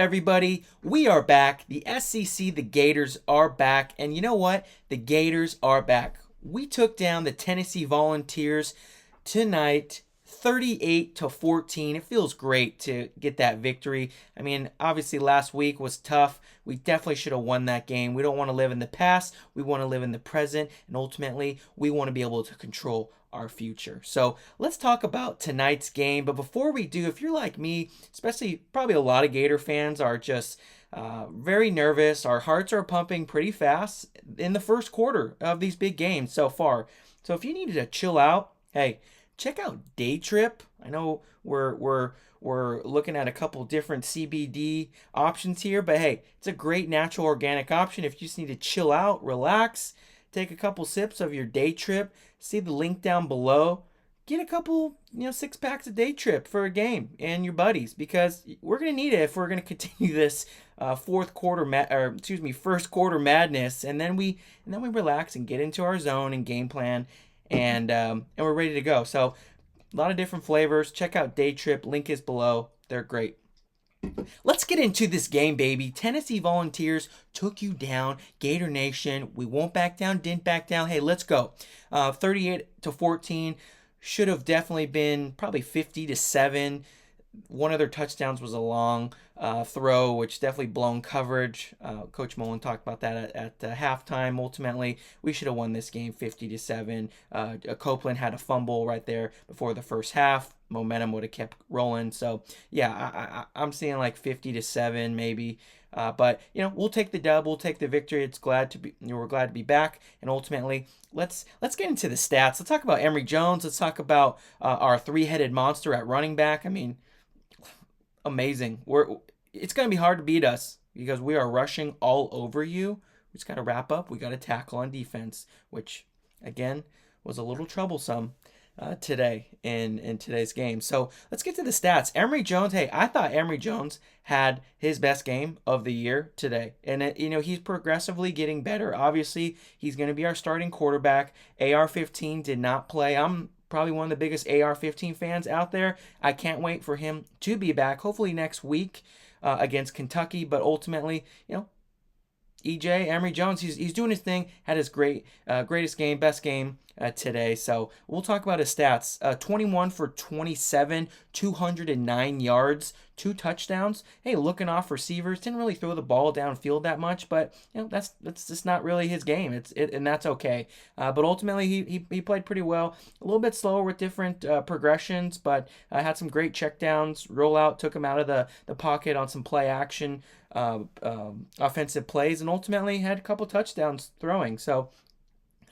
Everybody, we are back. The SEC, the Gators are back. And you know what? The Gators are back. We took down the Tennessee Volunteers tonight, 38-14. It feels great to get that victory. I mean, obviously last week was tough. We definitely should have won that game. We don't want to live in the past. We want to live in the present. And ultimately, we want to be able to control our future. So let's talk about tonight's game. But before we do, if you're like me, especially probably a lot of Gator fans are just very nervous. Our hearts are pumping pretty fast in the first quarter of these big games so far. So if you needed to chill out, hey, check out Day Trip. I know we're looking at a couple different CBD options here, but hey, it's a great natural organic option if you just need to chill out, relax, take a couple sips of your Day Trip. See the link down below. Get a couple, 6 packs of Day Trip for a game and your buddies, because we're gonna need it if we're gonna continue this first quarter madness, and then we relax and get into our zone and game plan, and we're ready to go. So a lot of different flavors. Check out Day Trip. Link is below. They're great. Let's get into this game, baby. Tennessee Volunteers took you down. Gator Nation, we won't back down, didn't back down. Hey, let's go. 38-14. Should have definitely been probably 50-7. One of their touchdowns was a long throw, which definitely blown coverage. Coach Mullen talked about that at halftime. Ultimately, we should have won this game 50-7. Copeland had a fumble right there before the first half. Momentum would have kept rolling. So yeah, I'm seeing like 50-7 maybe. But we'll take the dub, we'll take the victory. We're glad to be back. And ultimately, let's get into the stats. Let's talk about Emery Jones. Let's talk about our three-headed monster at running back. I mean, amazing. It's going to be hard to beat us because we are rushing all over you. We just got to wrap up. We got to tackle on defense, which again was a little troublesome today in today's game. So let's get to the stats. Emery Jones, hey, I thought Emery Jones had his best game of the year today. And, he's progressively getting better. Obviously, he's going to be our starting quarterback. AR-15 did not play. I'm probably one of the biggest AR-15 fans out there. I can't wait for him to be back, hopefully next week against Kentucky. But ultimately, EJ, Emery Jones, he's doing his thing, had his greatest game, best game today. So we'll talk about his stats. 21 for 27, 209 yards, 2 touchdowns. Hey, looking off receivers, didn't really throw the ball downfield that much, but that's just not really his game. And that's okay. But ultimately, he played pretty well. A little bit slower with different progressions, but had some great checkdowns. Rollout took him out of the pocket on some play action offensive plays, and ultimately had a couple touchdowns throwing. So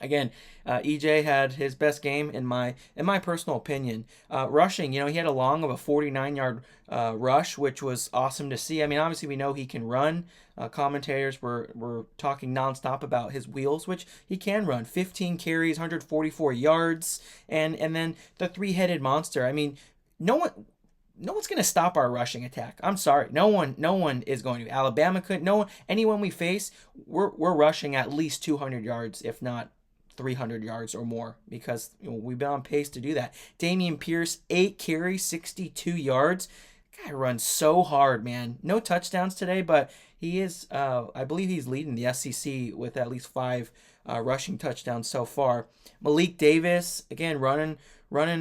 again, EJ had his best game in my personal opinion. Rushing, he had a long of a 49-yard rush, which was awesome to see. I mean, obviously we know he can run. Commentators were talking nonstop about his wheels, which he can run. 15 carries, 144 yards, and then the three-headed monster. I mean, no one's going to stop our rushing attack. I'm sorry. No one is going to. Alabama couldn't. No one, anyone we face, we're rushing at least 200 yards, if not 300 yards or more, because we've been on pace to do that. Damian Pierce, 8 carries, 62 yards. Guy runs so hard, man. No touchdowns today, but he is, I believe he's leading the SEC with at least 5 rushing touchdowns so far. Malik Davis, again, running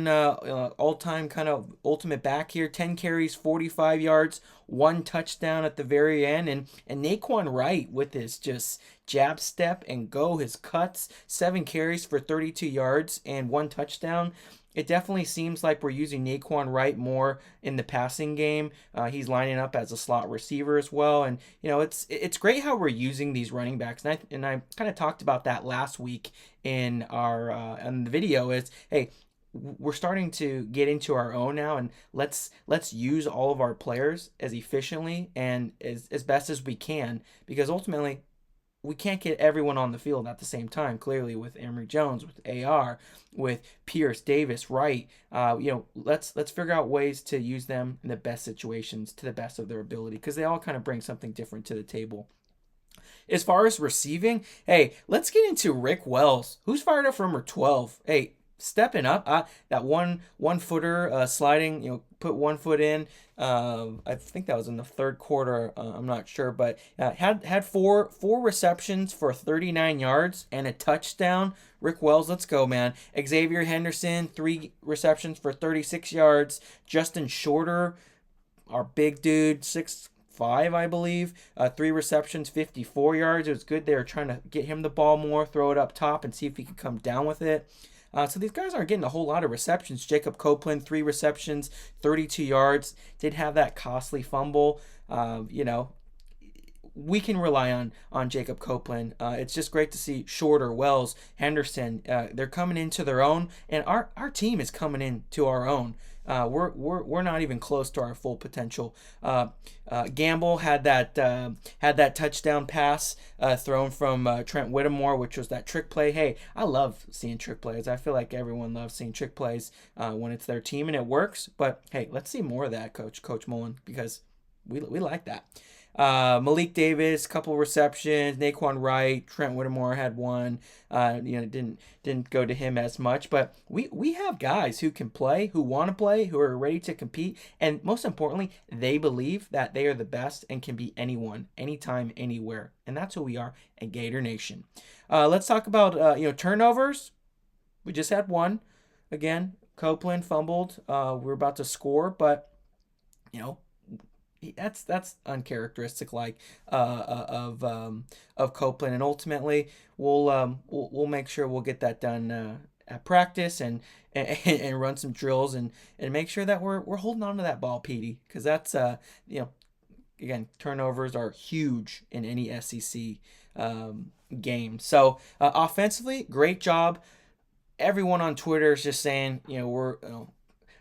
all-time kind of ultimate back here. 10 carries, 45 yards, 1 touchdown at the very end. And Naquan Wright with his just jab step and go, his cuts, 7 carries for 32 yards and 1 touchdown. It definitely seems like we're using Naquan Wright more in the passing game. He's lining up as a slot receiver as well. And, it's great how we're using these running backs. And I kind of talked about that last week in the video is, hey, we're starting to get into our own now, and let's use all of our players as efficiently and as best as we can, because ultimately we can't get everyone on the field at the same time. Clearly, with Emery Jones, with AR, with Pierce, Davis, Wright, let's figure out ways to use them in the best situations to the best of their ability, because they all kind of bring something different to the table. As far as receiving, hey, let's get into Rick Wells, who's fired up for number 12. Hey, stepping up. That one footer sliding, put one foot in. I think that was in the third quarter. I'm not sure, but had four receptions for 39 yards and a touchdown. Rick Wells, let's go, man. Xavier Henderson, 3 receptions for 36 yards. Justin Shorter, our big dude, 6'5", I believe. 3 receptions, 54 yards. It was good. They were trying to get him the ball more, throw it up top, and see if he could come down with it. So these guys aren't getting a whole lot of receptions. Jacob Copeland, 3 receptions, 32 yards. Did have that costly fumble. We can rely on Jacob Copeland. It's just great to see Shorter, Wells, Henderson. They're coming into their own, and our team is coming into our own. We're not even close to our full potential. Gamble had that touchdown pass thrown from Trent Whittemore, which was that trick play. Hey, I love seeing trick plays. I feel like everyone loves seeing trick plays when it's their team and it works. But hey, let's see more of that, Coach Mullen, because we like that. Malik Davis, couple receptions. Naquan Wright, Trent Whittemore had one. Didn't go to him as much, but we have guys who can play, who want to play, who are ready to compete, and most importantly, they believe that they are the best and can beat anyone, anytime, anywhere, and that's who we are at Gator Nation. Let's talk about turnovers. We just had one. Again, Copeland fumbled. We're about to score, but that's uncharacteristic of Copeland, and ultimately we'll make sure we'll get that done at practice and run some drills and make sure that we're holding on to that ball, Petey, because that's again, turnovers are huge in any SEC game. So offensively, great job. Everyone on Twitter is just saying we're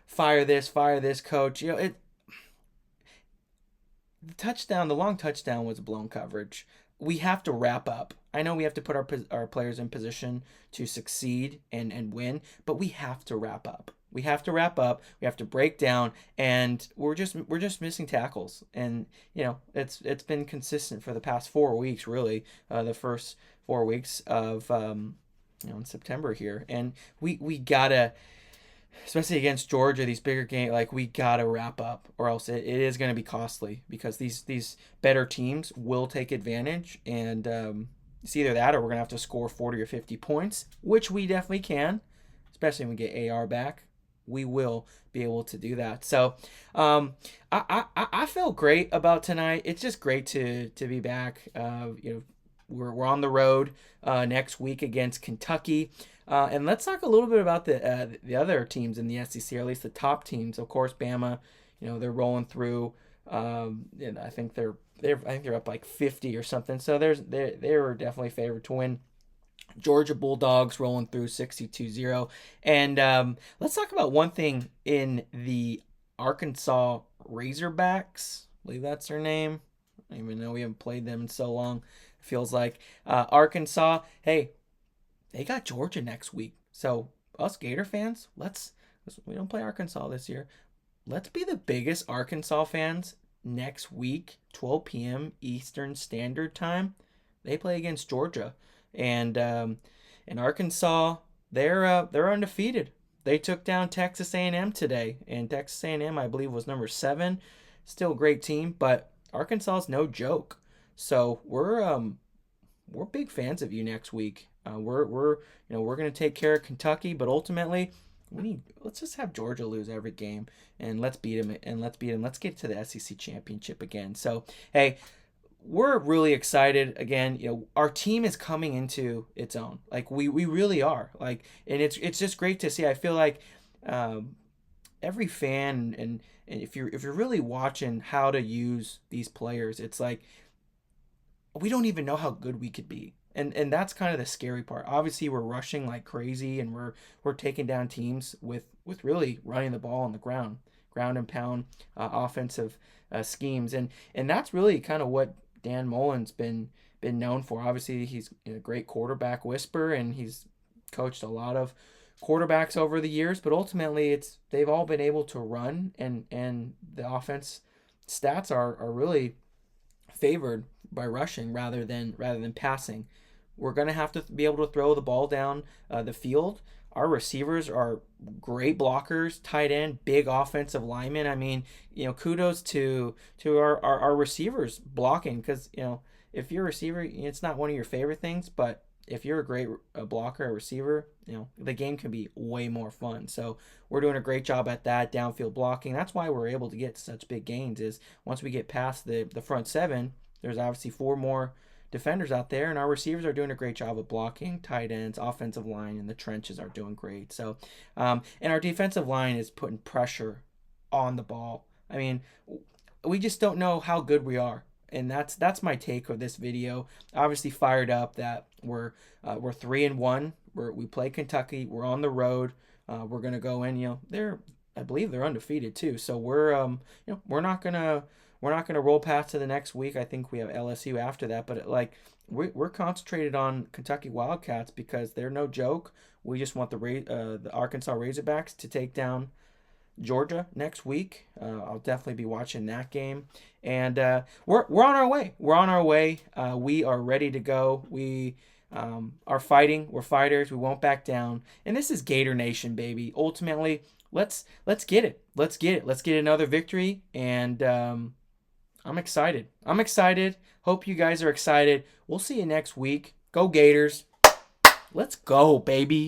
fire this coach. The long touchdown was a blown coverage. We have to wrap up. I know we have to put our players in position to succeed and win, but we have to wrap up. We have to wrap up. We have to break down, and we're just missing tackles. And it's been consistent for the past 4 weeks, really. The first 4 weeks of in September here, and we gotta. Especially against Georgia, these bigger games, we gotta wrap up, or else it is going to be costly, because these better teams will take advantage, and it's either that or we're gonna have to score 40 or 50 points, which we definitely can, especially when we get AR back. We will be able to do that. So I feel great about tonight. It's just great to be back. We're on the road next week against Kentucky. And let's talk a little bit about the other teams in the SEC, or at least the top teams. Of course, Bama, they're rolling through. And I think they're up like 50 or something. So they were definitely favored to win. Georgia Bulldogs rolling through 62-0. And let's talk about one thing in the Arkansas Razorbacks. I believe that's their name. I don't even know, we haven't played them in so long. It feels like Arkansas. Hey, they got Georgia next week. So us Gator fans, we don't play Arkansas this year. Let's be the biggest Arkansas fans next week, 12 p.m. Eastern Standard Time. They play against Georgia. And in Arkansas, they're undefeated. They took down Texas A&M today, and Texas A&M, I believe, was number 7. Still a great team, but Arkansas is no joke. So we're big fans of you next week. We're going to take care of Kentucky, but ultimately let's just have Georgia lose every game, and let's beat them. Let's get to the SEC championship again. So hey, we're really excited again. Our team is coming into its own. We really are. And it's just great to see. I feel like every fan and if you're really watching how to use these players, it's like we don't even know how good we could be. And that's kind of the scary part. Obviously, we're rushing like crazy, and we're taking down teams with really running the ball on the ground and pound offensive schemes, and that's really kind of what Dan Mullen's been known for. Obviously, he's a great quarterback whisperer, and he's coached a lot of quarterbacks over the years. But ultimately, they've all been able to run, and the offense stats are really favored by rushing rather than passing. We're going to have to be able to throw the ball down the field. Our receivers are great blockers, tight end, big offensive linemen. I mean, kudos to our receivers blocking, because if you're a receiver, it's not one of your favorite things, but if you're a great blocker, a receiver, the game can be way more fun. So we're doing a great job at that downfield blocking. That's why we're able to get such big gains. Is once we get past the front seven, there's obviously four more defenders out there, and our receivers are doing a great job of blocking. Tight ends, offensive line, and the trenches are doing great. So, and our defensive line is putting pressure on the ball. I mean, we just don't know how good we are, and that's my take of this video. Obviously, fired up that we're 3-1. We play Kentucky. We're on the road. We're gonna go in. I believe they're undefeated too. So we're not gonna roll past to the next week. I think we have LSU after that, but we're concentrated on Kentucky Wildcats because they're no joke. We just want the Arkansas Razorbacks to take down Georgia next week. I'll definitely be watching that game, and we're on our way. We're on our way. We are ready to go. We are fighting. We're fighters. We won't back down. And this is Gator Nation, baby. Ultimately, let's get it. Let's get it. Let's get another victory, and I'm excited. I'm excited. Hope you guys are excited. We'll see you next week. Go Gators. Let's go, baby.